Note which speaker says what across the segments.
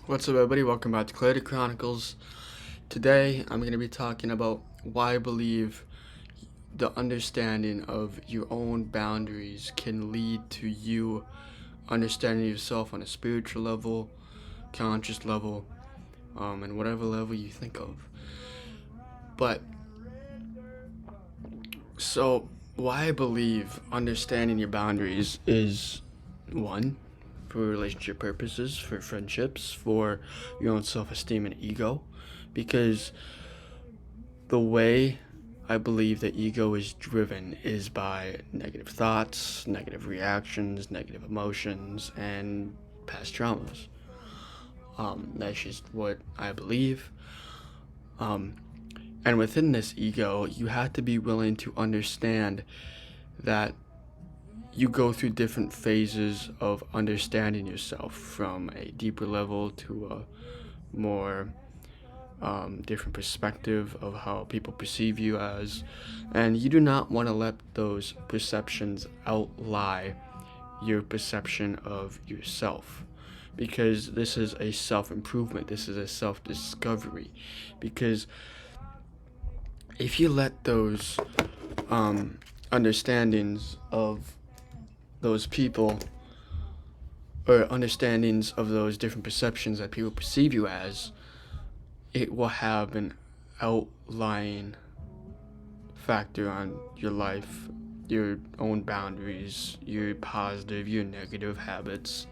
Speaker 1: What's up, everybody? Welcome back to Clarity Chronicles. Today, I'm going to be talking about why I believe the understanding of your own boundaries can lead to you understanding yourself on a spiritual level, conscious level, and whatever level you think of. But, so, why I believe understanding your boundaries is one, for relationship purposes, for friendships, for your own self esteem and ego, because the way I believe that ego is driven is by negative thoughts, negative reactions, negative emotions, and past traumas. That's just what I believe. Um, and within this ego, you have to be willing to understand that you go through different phases of understanding yourself, from a deeper level to a more different perspective of how people perceive you as, and you do not want to let those perceptions outlie your perception of yourself, because this is a self-improvement, this is a self-discovery. Because if you let those understandings of those people, or understandings of those different perceptions that people perceive you as, it will have an outlying factor on your life, your own boundaries, your positive, your negative habits,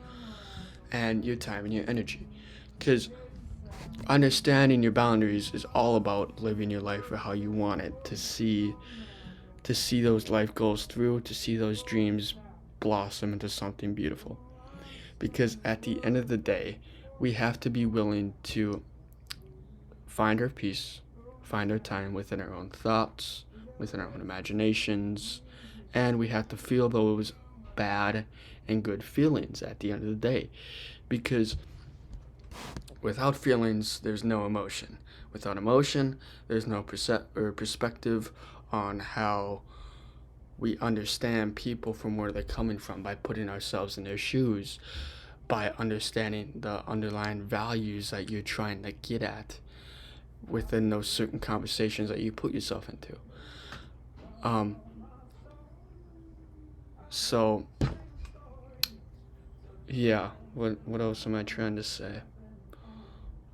Speaker 1: and your time and your energy. Because understanding your boundaries is all about living your life for how you want it to see those life goals through, to see those dreams blossom into something beautiful. Because at the end of the day, we have to be willing to find our peace, find our time within our own thoughts, within our own imaginations, and we have to feel those bad and good feelings at the end of the day. Because without feelings, there's no emotion. Without emotion, there's no perspective on how we understand people from where they're coming from, by putting ourselves in their shoes, by understanding the underlying values that you're trying to get at within those certain conversations that you put yourself into. Um, so yeah, what else am I trying to say?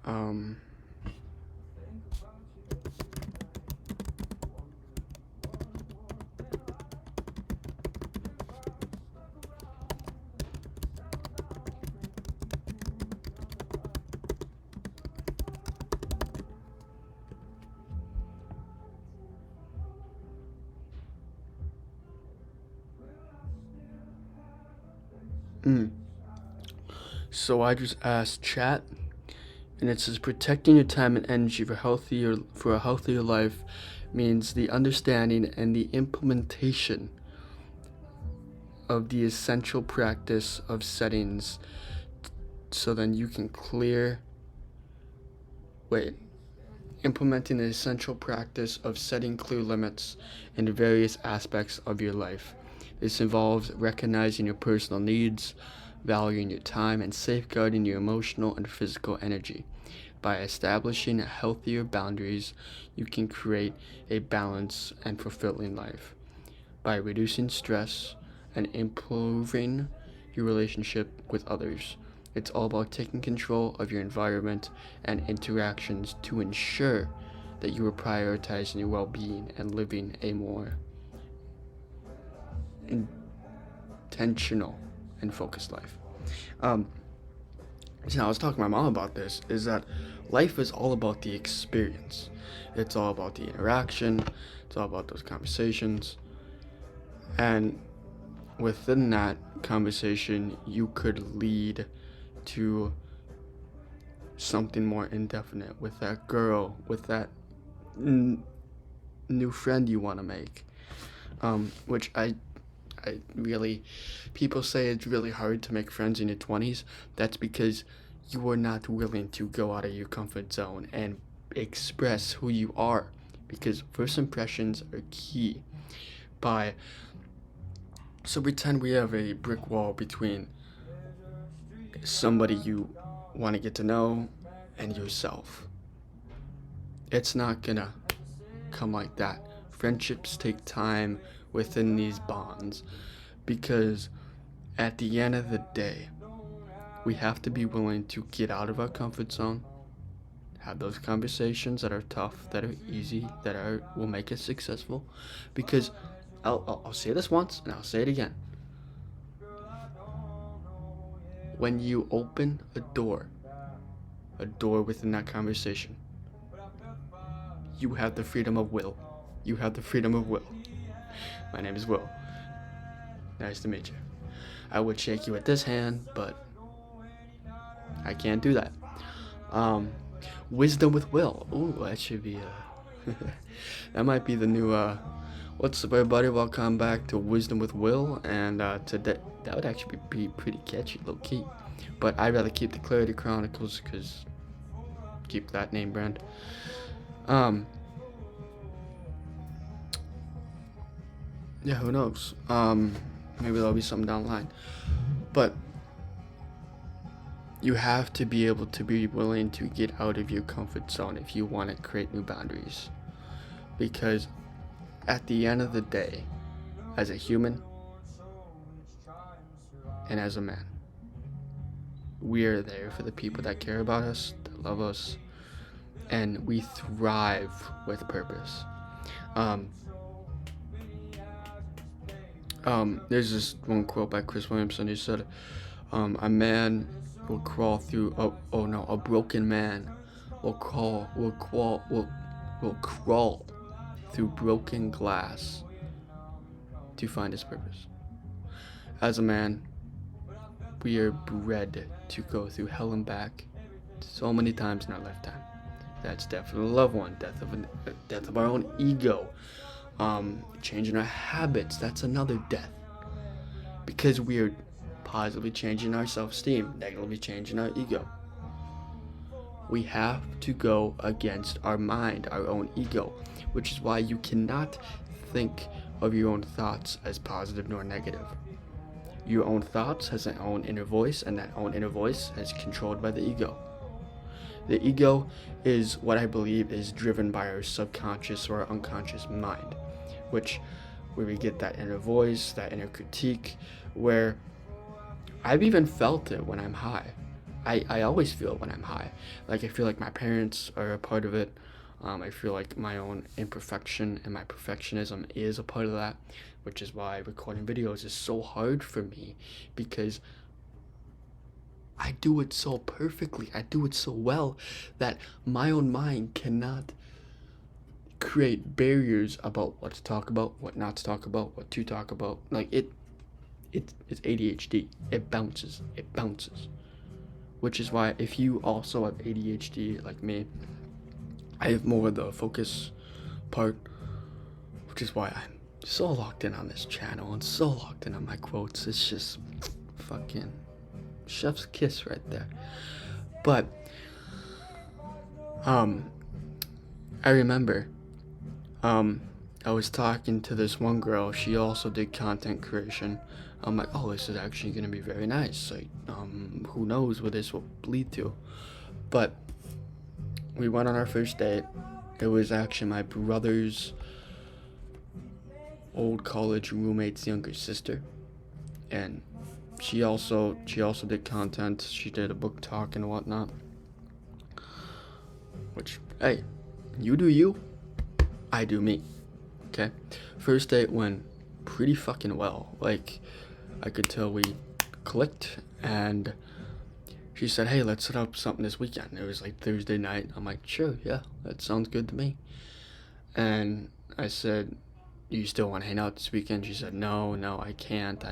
Speaker 1: Um, mm. So I just asked chat, and it says protecting your time and energy for a healthier life means the understanding and the implementation of the essential practice of settings, so then you can clear wait implementing the essential practice of setting clear limits in various aspects of your life. This involves recognizing your personal needs, valuing your time, and safeguarding your emotional and physical energy. By establishing healthier boundaries, you can create a balanced and fulfilling life. By reducing stress and improving your relationship with others, it's all about taking control of your environment and interactions to ensure that you are prioritizing your well being and living a more intentional and focused life. Um, I was talking to my mom about this, is that life is all about the experience. It's all about the interaction, it's all about those conversations. And within that conversation, you could lead to something more indefinite with that girl, with that new friend you want to make. Which I really, people say it's really hard to make friends in your 20s. That's because you are not willing to go out of your comfort zone and express who you are. Because first impressions are key. By So pretend we have a brick wall between somebody you want to get to know, and yourself. It's not gonna come like that. Friendships take time within these bonds because at the end of the day, we have to be willing to get out of our comfort zone, have those conversations that are tough, that are easy, that will make us successful. Because I'll say this once and I'll say it again. When you open a door within that conversation, you have the freedom of will. You have the freedom of will. My name is Will. Nice to meet you. I would shake you with this hand, but I can't do that. Wisdom with Will. Ooh, that should be that might be the new what's up, everybody? Welcome back to Wisdom with Will, and today that would actually be pretty catchy, low key. But I'd rather keep the Clarity Chronicles because keep that name brand. Yeah, who knows? Maybe there'll be something down the line. But you have to be able to be willing to get out of your comfort zone if you want to create new boundaries. Because at the end of the day, as a human and as a man, we are there for the people that care about us, that love us, and we thrive with purpose. There's this one quote by Chris Williamson. He said, "A man will crawl through. A broken man will crawl through broken glass to find his purpose." As a man, we are bred to go through hell and back so many times in our lifetime. That's death of a loved one, death of our own ego, changing our habits. That's another death, because we are positively changing our self-esteem, negatively changing our ego. We have to go against our mind, our own ego, which is why you cannot think of your own thoughts as positive nor negative. Your own thoughts has an own inner voice, and that own inner voice is controlled by the ego. The ego is what I believe is driven by our subconscious or our unconscious mind, where we get that inner voice, that inner critique, where I've even felt it when I'm high. I always feel it when I'm high. Like, I feel like my parents are a part of it. I feel like my own imperfection and my perfectionism is a part of that, which is why recording videos is so hard for me, because I do it so perfectly, I do it so well, that my own mind cannot create barriers about what to talk about, what not to talk about, what to talk about. Like, it's ADHD. It bounces. Which is why, if you also have ADHD like me, I have more of the focus part, which is why I'm so locked in on this channel and so locked in on my quotes. It's just fucking chef's kiss right there. But I remember I was talking to this one girl. She also did content creation. I'm like, oh, this is actually gonna be very nice. Like, who knows what this will lead to? But we went on our first date. It was actually my brother's old college roommate's younger sister, and she also did content. She did a book talk and whatnot. Which, hey, you do you, I do me. Okay, first date went pretty fucking well. Like, I could tell we clicked, and she said, hey, let's set up something this weekend. It was like Thursday night. I'm like, sure, yeah, that sounds good to me. And I said, you still want to hang out this weekend? She said, no, I can't.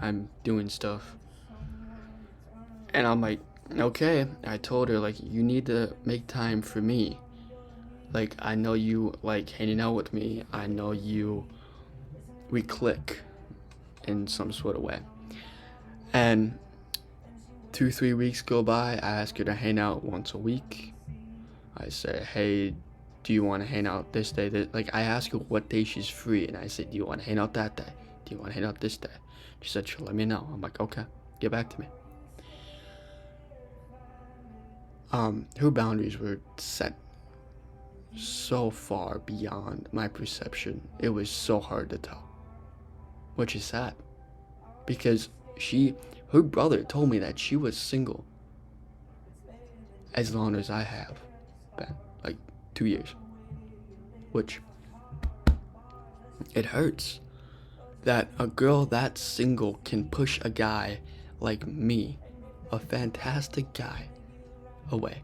Speaker 1: I'm doing stuff. And I'm like, okay. I told her, like, you need to make time for me. Like, I know you like hanging out with me. I know we click in some sort of way. And 2-3 weeks go by. I ask her to hang out once a week. I say, hey, do you want to hang out this day? Like, I ask her what day she's free, and I say, do you want to hang out that day? Do you want to hang out this day? She said, sure, let me know. I'm like, okay, get back to me. her boundaries were set so far beyond my perception. It was so hard to tell, which is sad because her brother told me that she was single as long as I have been, like 2 years, which it hurts that a girl that single can push a guy like me, a fantastic guy, away.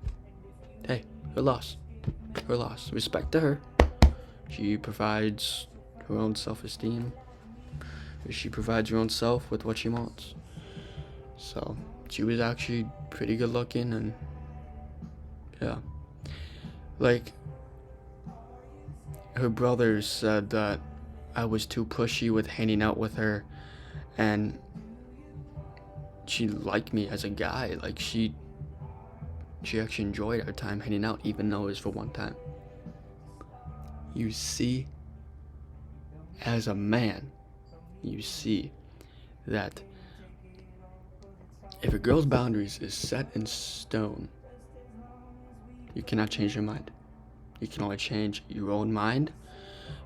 Speaker 1: Hey, her loss. Her loss. Respect to her. She provides her own self-esteem. She provides her own self with what she wants. So, she was actually pretty good looking, and yeah. Like, her brother said that I was too pushy with hanging out with her, and she liked me as a guy. Like, she actually enjoyed our time hanging out, even though it was for one time. You see, as a man, you see that if a girl's boundaries is set in stone, you cannot change your mind. You can only change your own mind,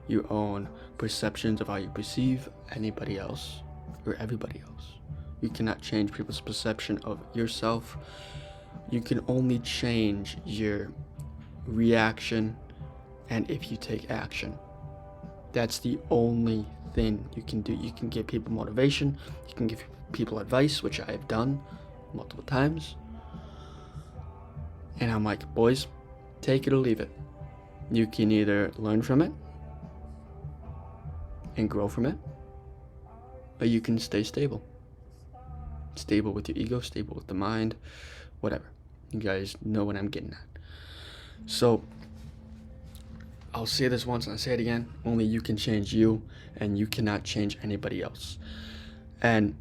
Speaker 1: your own perceptions of how you perceive anybody else or everybody else. You cannot change people's perception of yourself. You can only change your reaction and if you take action. That's the only thing you can do. You can give people motivation, you can give people advice, which I have done multiple times. And I'm like, boys, take it or leave it. You can either learn from it and grow from it, or you can stay stable. Stable with your ego, stable with the mind, whatever. You guys know what I'm getting at. So, I'll say this once and I'll say it again. Only you can change you, and you cannot change anybody else. And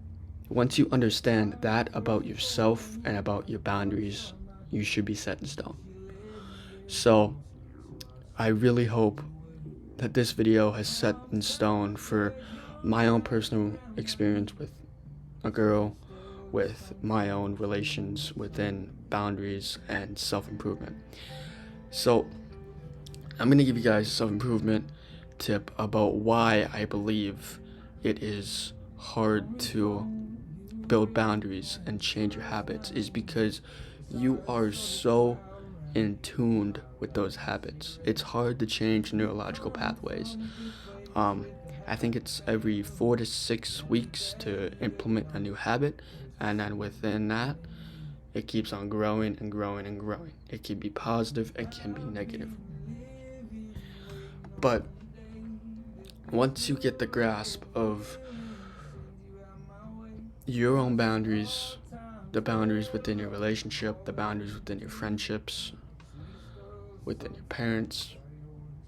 Speaker 1: once you understand that about yourself and about your boundaries, you should be set in stone. So, I really hope that this video has set in stone for my own personal experience with a girl, with my own relations within boundaries and self-improvement. So I'm going to give you guys a self-improvement tip about why I believe it is hard to build boundaries and change your habits, is because you are so in tuned with those habits. It's hard to change neurological pathways. I think it's every 4 to 6 weeks to implement a new habit, and then within that, it keeps on growing and growing and growing. It can be positive, it can be negative. But once you get the grasp of your own boundaries, the boundaries within your relationship, the boundaries within your friendships, within your parents,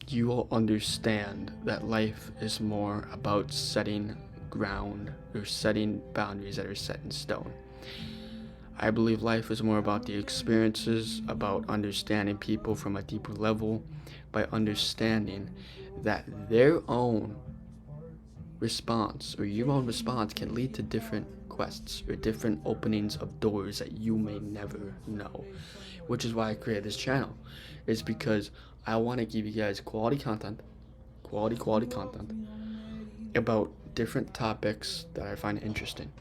Speaker 1: you will understand that life is more about setting ground or setting boundaries that are set in stone. I believe life is more about the experiences, about understanding people from a deeper level, by understanding that their own response or your own response can lead to different quests or different openings of doors that you may never know. Which is why I created this channel. It's because I want to give you guys quality content about different topics that I find interesting.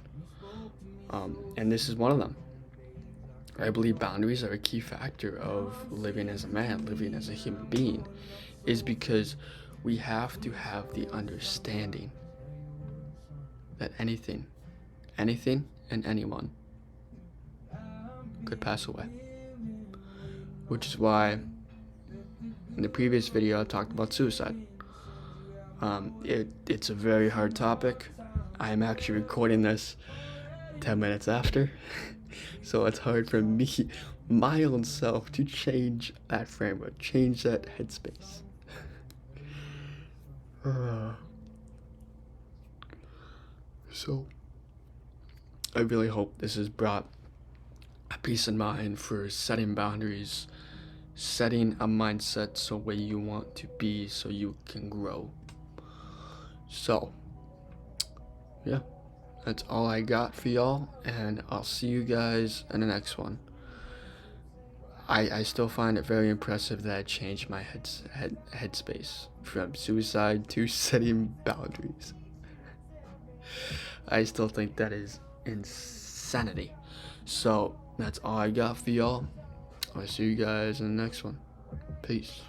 Speaker 1: And this is one of them. I believe boundaries are a key factor of living as a man, living as a human being, is because we have to have the understanding that anything and anyone could pass away. Which is why in the previous video I talked about suicide. It's a very hard topic. I'm actually recording this 10 minutes after. So it's hard for me, my own self, to change that framework, change that headspace. So I really hope this has brought a peace of mind for setting boundaries, setting a mindset so where you want to be so you can grow. So yeah, that's all I got for y'all, and I'll see you guys in the next one. I still find it very impressive that I changed my headspace from suicide to setting boundaries. I still think that is insanity. So that's all I got for y'all. I'll see you guys in the next one. Peace.